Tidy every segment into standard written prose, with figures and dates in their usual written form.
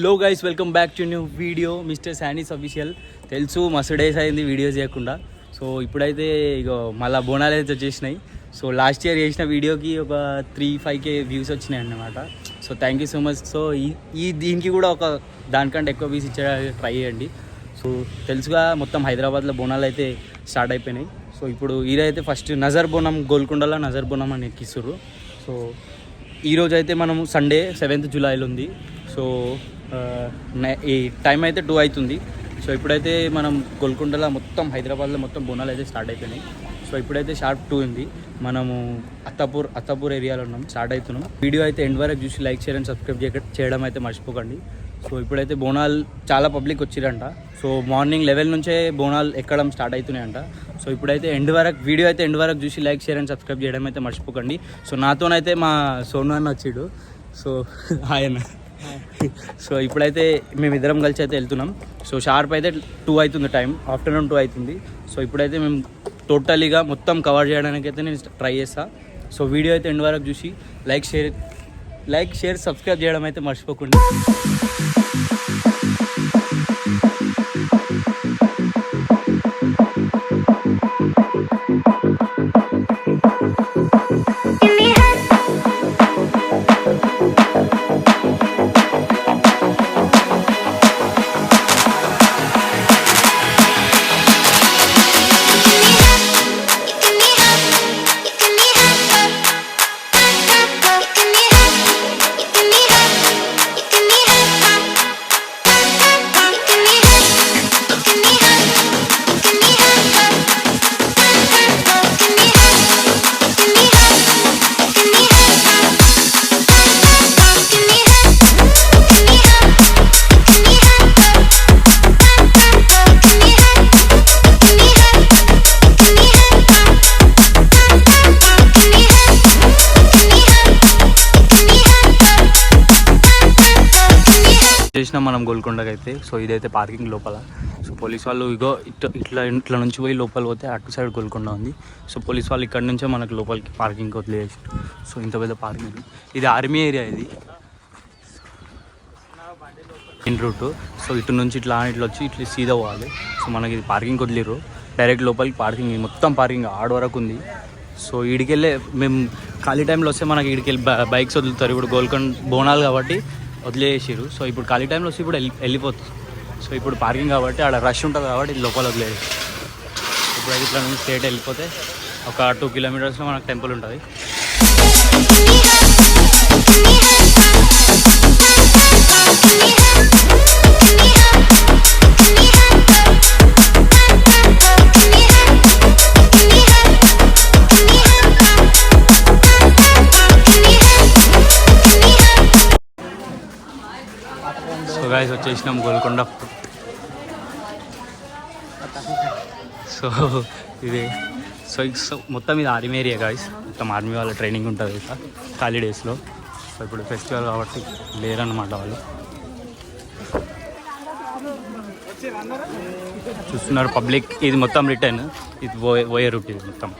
Hello guys, welcome back to new video mister sandies official. తెలుసు మస్తు days అయింది videos చేయకుండా. సో ఇప్పుడైతే ఇక మళ్ళీ బోనాలు అయితే వచ్చేసినాయి. సో లాస్ట్ ఇయర్ చేసిన వీడియోకి ఒక 3-5K వ్యూస్ వచ్చినాయి అన్నమాట. So thank you so much. So ఈ దీనికి కూడా ఒక దానికంటే ఎక్కువ వ్యూస్ ఇచ్చే ట్రై చేయండి. సో తెలుసుగా మొత్తం హైదరాబాద్లో బోనాలు అయితే స్టార్ట్ అయిపోయినాయి. సో ఇప్పుడు ఈరోజైతే ఫస్ట్ నజర్ బోనం, గోల్కొండలో నజర్ బోనం అని ఎక్కిస్తుర్రు. సో ఈరోజు అయితే మనం సండే 7th జూలైలో ఉంది. సో ఈ టైం అయితే 2 అవుతుంది. సో ఇప్పుడైతే మనం గోల్కొండలో మొత్తం హైదరాబాద్లో మొత్తం బోనాలు అయితే స్టార్ట్ అయిపోయినాయి. సో ఇప్పుడైతే షార్ప్ 2 ఉంది. మనము అత్తాపూర్ ఏరియాలో ఉన్నాం, స్టార్ట్ అవుతున్నాం. వీడియో అయితే ఎండ్ వరకు చూసి లైక్, షేర్ అండ్ సబ్స్క్రైబ్ చేయడం అయితే మర్చిపోకండి. సో ఇప్పుడైతే బోనాలు చాలా పబ్లిక్ వచ్చిరంట. సో మార్నింగ్ 11 నుంచే బోనాలు ఎక్కడం స్టార్ట్ అవుతున్నాయంట. సో ఇప్పుడైతే వీడియో అయితే ఎండ్ వరకు చూసి లైక్, షేర్ అండ్ సబ్స్క్రైబ్ చేయడం అయితే మర్చిపోకండి. సో నాతోనైతే మా సోను అన్న వచ్చిడు. సో ఆయన సో ఇప్పుడైతే మేమిద్దరం కలిసి అయితే వెళ్తున్నాం. సో షార్ప్ అయితే 2 అవుతుంది, టైం ఆఫ్టర్నూన్ 2 అవుతుంది. సో ఇప్పుడైతే మేము టోటలీగా మొత్తం కవర్ చేయడానికి అయితే నేను ట్రై చేస్తాను. సో వీడియో అయితే ఎండ్ వరకు చూసి లైక్ షేర్ సబ్స్క్రైబ్ చేయడం అయితే మర్చిపోకండి. చేసినాం మనం గోల్కొండకి అయితే. సో ఇదైతే పార్కింగ్ లోపల. సో పోలీస్ వాళ్ళు ఇగో ఇట్లా నుంచి పోయి లోపల పోతే అటు సైడ్ గోల్కొండ ఉంది. సో పోలీస్ వాళ్ళు ఇక్కడ నుంచే మనకు లోపలికి పార్కింగ్ వదిలేసారు. సో ఇంత పెద్ద పార్కింగ్. ఇది ఆర్మీ ఏరియా, ఇది మెయిన్ రూట్. సో ఇటు నుంచి ఇట్లా వచ్చి ఇట్లా సీదా పోవాలి. సో మనకి ఇది పార్కింగ్ వదిలేరు, డైరెక్ట్ లోపలికి పార్కింగ్, మొత్తం పార్కింగ్ ఆడ వరకు ఉంది. సో ఈడికెళ్ళే మేము ఖాళీ టైంలో వస్తే మనకి ఈడికెళ్ళి బైక్స్ వదులుతారు. ఇప్పుడు గోల్కొండ బోనాలు కాబట్టి వదిలేసారు. సో ఇప్పుడు ఖాళీ టైంలో వచ్చి ఇప్పుడు వెళ్ళిపోతుంది. సో ఇప్పుడు పార్కింగ్ కాబట్టి ఆడ రష్ ఉంటుంది కాబట్టి లోపల వదిలేదు. ఇప్పుడు అయితే ఇట్లా నుంచి స్ట్రేట్ వెళ్ళిపోతే ఒక 2 కిలోమీటర్స్లో మనకు టెంపుల్ ఉంటుంది. సో గైస్ వచ్చేసినాం గోల్కొండ. సో ఇది సో మొత్తం ఇది ఆర్మీ ఏరియా గైస్. మొత్తం ఆర్మీ వాళ్ళ ట్రైనింగ్ ఉంటుంది ఇక ఖాళీ డేస్లో. సో ఇప్పుడు ఫెస్టివల్ కాబట్టి లేరన్నమాట వాళ్ళు. చూస్తున్నారు పబ్లిక్. ఇది మొత్తం రిటర్న్, ఇది పోయే రూట్. ఇది మొత్తం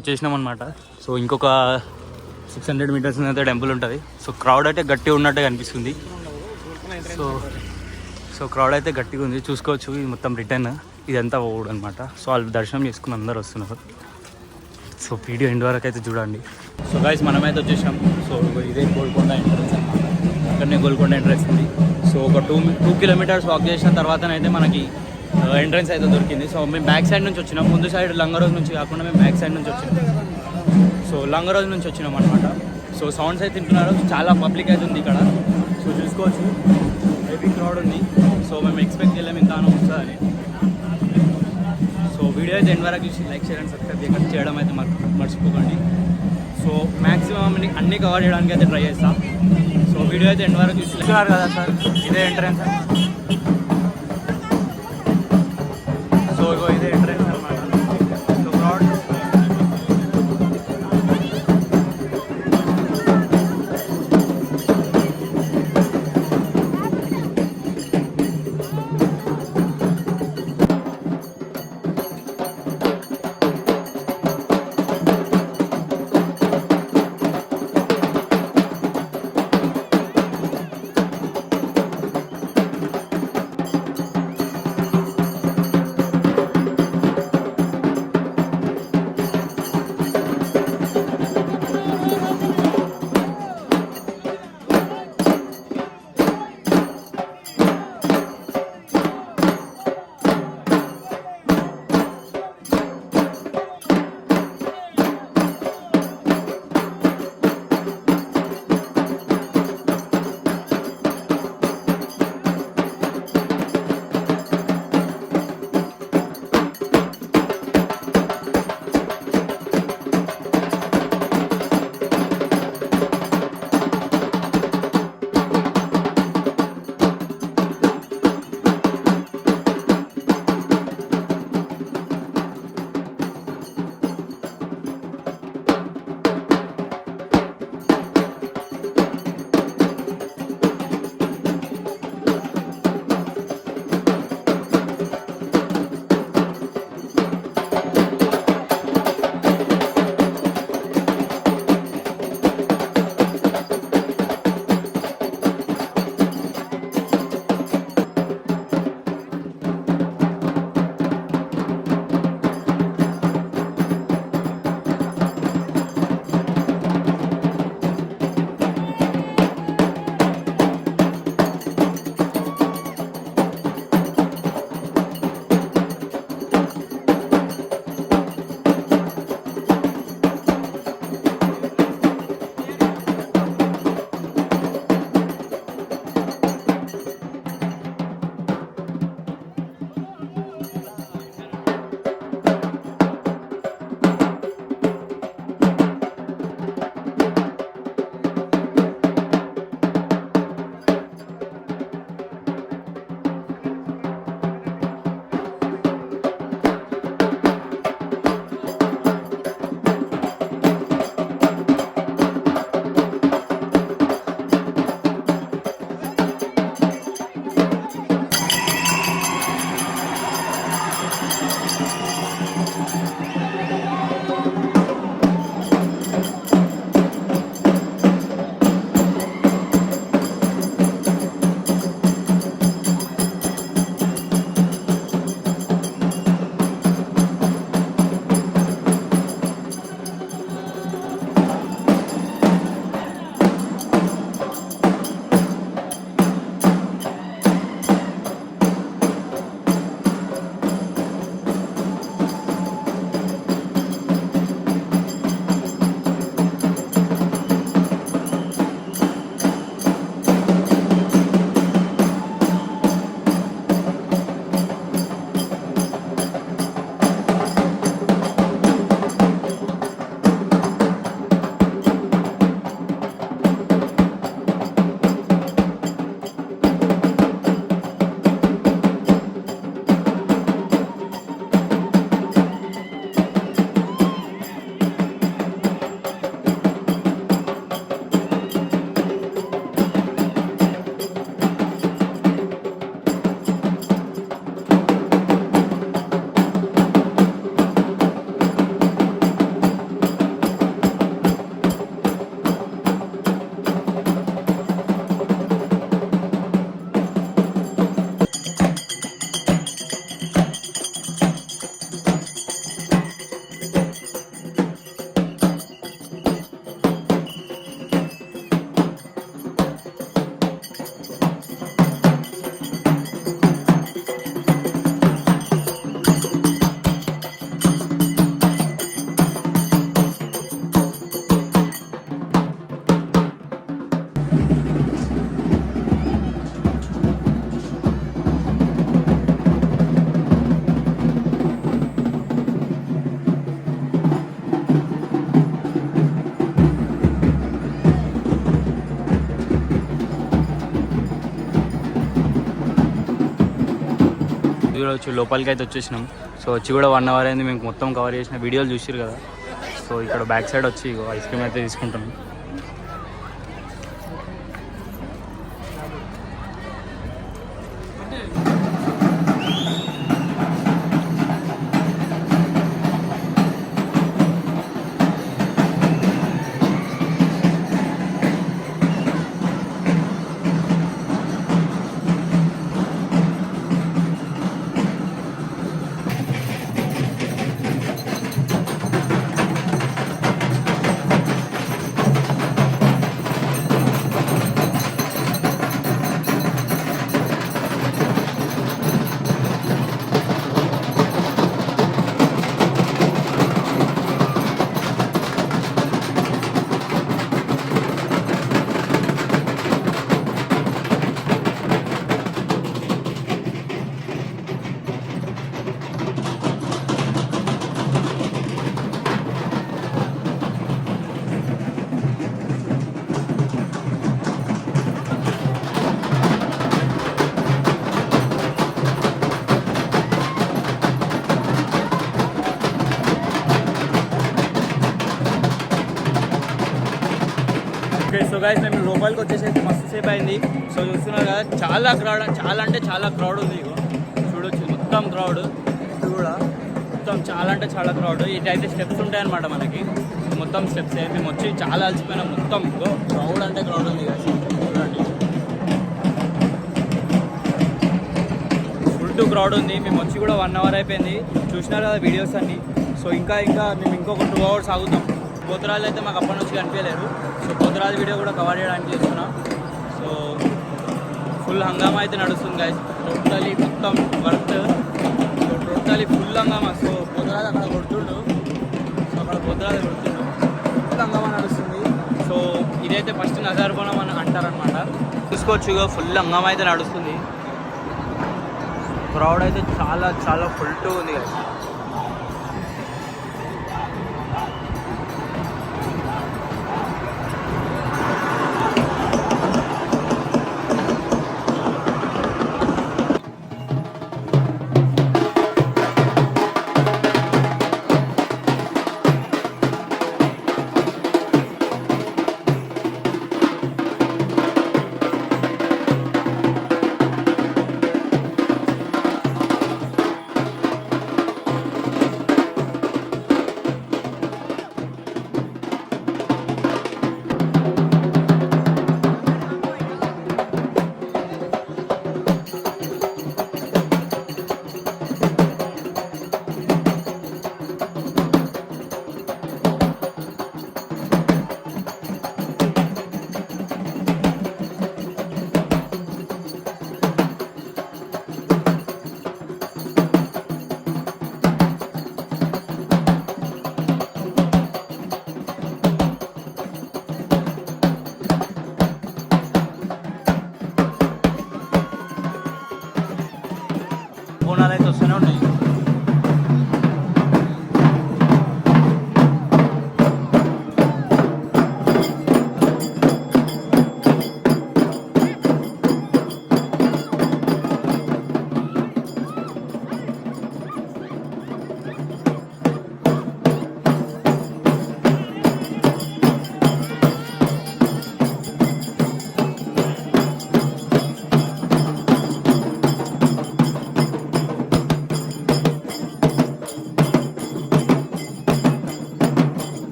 వచ్చేసినాం అనమాట. సో ఇంకొక 600 మీటర్స్ అయితే టెంపుల్ ఉంటుంది. సో క్రౌడ్ అయితే గట్టిగా ఉన్నట్టే కనిపిస్తుంది. సో క్రౌడ్ అయితే గట్టిగా ఉంది, చూసుకోవచ్చు. ఇది మొత్తం రిటర్న్, ఇదంతా ఓడు అనమాట. సో వాళ్ళు దర్శనం చేసుకుని అందరు వస్తున్నారు. సో వీడియో ఎండ్ వరకు అయితే చూడండి. సో గైస్ మనమైతే వచ్చేసాం. సో ఇదే గోల్కొండ ఎంట్రన్స్ అనమాట. అక్కడనే గోల్కొండ ఎంట్రన్స్ ఉంది. సో ఒక 2 కిలోమీటర్స్ వాక్ చేసిన తర్వాతనైతే మనకి ఎంట్రన్స్ అయితే దొరికింది. సో మేము బ్యాక్ సైడ్ నుంచి వచ్చినాం, ముందు సైడ్ లంగరోజ్ నుంచి కాకుండా మేము బ్యాక్ సైడ్ నుంచి వచ్చినాం. సో లంగరోజ్ నుంచి వచ్చినాం అనమాట. సో సౌండ్స్ అయితే తింటున్నారు, చాలా పబ్లిక్ అయితే ఉంది ఇక్కడ. సో చూసుకోవచ్చు హెవీ క్రౌడ్ ఉంది. సో మేము ఎక్స్పెక్ట్ చేయలేము ఇంకా వస్తుందని. సో వీడియో అయితే ఎండ్ వరకు చూసి లైక్, షేర్ అండ్ సబ్స్క్రైబ్ చేయడం అయితే మర్చిపోకండి. సో మ్యాక్సిమం అన్నీ కవర్ చేయడానికి అయితే ట్రై చేస్తాం. సో వీడియో అయితే ఎండ్ వరకు చూస్తున్నారు కదా సార్, ఇదే ఎంట్రన్స్. సో ఇదే ఎంట్రన్స్ అనమాట. సో క్రౌడ్ చూడవచ్చు లోపలికి అయితే వచ్చేసినాం. సో వచ్చి కూడా 1 అవర్ అయింది. మేము మొత్తం కవర్ చేసిన వీడియోలు చూసిరు కదా. సో ఇక్కడ బ్యాక్ సైడ్ వచ్చి ఐస్ క్రీమ్ అయితే తీసుకుంటాం. ఓకే, సో గైస్ మేము లోపలికి వచ్చేసరికి మస్తు సేపు అయింది. సో చూస్తున్నారు కదా, చాలా క్రౌడ్, చాలా అంటే చాలా క్రౌడ్ ఉంది. ఇగో చూడొచ్చు, మొత్తం క్రౌడ్. ఇది కూడా మొత్తం చాలా అంటే చాలా క్రౌడ్. ఇటైతే స్టెప్స్ ఉంటాయన్నమాట మనకి. మొత్తం స్టెప్స్ మేము వచ్చి చాలా అలసిపోయినాం. మొత్తం ఇగో క్రౌడ్ అంటే క్రౌడ్ ఉంది కదా, చూడండి ఫుల్ టు క్రౌడ్ ఉంది. మేము వచ్చి కూడా 1 అవర్ అయిపోయింది. చూసినారు కదా వీడియోస్ అన్నీ. సో ఇంకా మేము ఇంకొక 2 అవర్స్ ఆగుతాం. పోతురాజు అయితే మాకు అప్పటి నుంచి కనిపించలేదు. సో పోతురాజు వీడియో కూడా కవర్ చేయడానికి చేస్తున్నాం. సో ఫుల్ హంగామా అయితే నడుస్తుంది గైస్. టోటలీ మొత్తం వర్త్. సో టోటలీ ఫుల్ హంగామా. సో పోతురాజు అక్కడ కొడుతుండు. సో అక్కడ పోతురాజు కొడుతుండు. ఫుల్ హంగామా నడుస్తుంది. సో ఇదైతే ఫస్ట్ నజార్బోనం అని అంటారనమాట. చూసుకోవచ్చు, ఫుల్ హంగామా అయితే నడుస్తుంది. క్రౌడ్ అయితే చాలా చాలా ఫుల్ టు ఉంది గైస్. బోనాలు అయితే వస్తూనే ఉన్నాయి.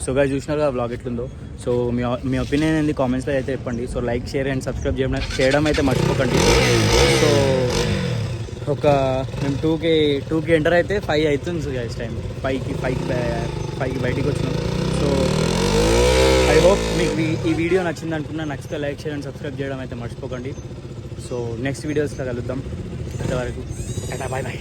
సో గాయ్స్ చూసినారు ఆ బ్లాగ్ ఎట్లుందో. సో మీ ఒపీనియన్ ఏంది కామెంట్స్లో అయితే చెప్పండి. So like, share and subscribe చేయడం అయితే మర్చిపోకండి. సో ఒక మేము 2కి ఎంటర్ అయితే 5 అవుతుంది. సో గైస్ టైం 5కి బయటికి వచ్చినాం. సో ఐ హోప్ మీకు ఈ వీడియో నచ్చింది అనుకున్నా. నచ్చితే లైక్, షేర్ అండ్ సబ్స్క్రైబ్ చేయడం అయితే మర్చిపోకండి. సో నెక్స్ట్ వీడియోస్లో కలుద్దాం. అంతవరకు టాటా, బాయ్ బాయ్.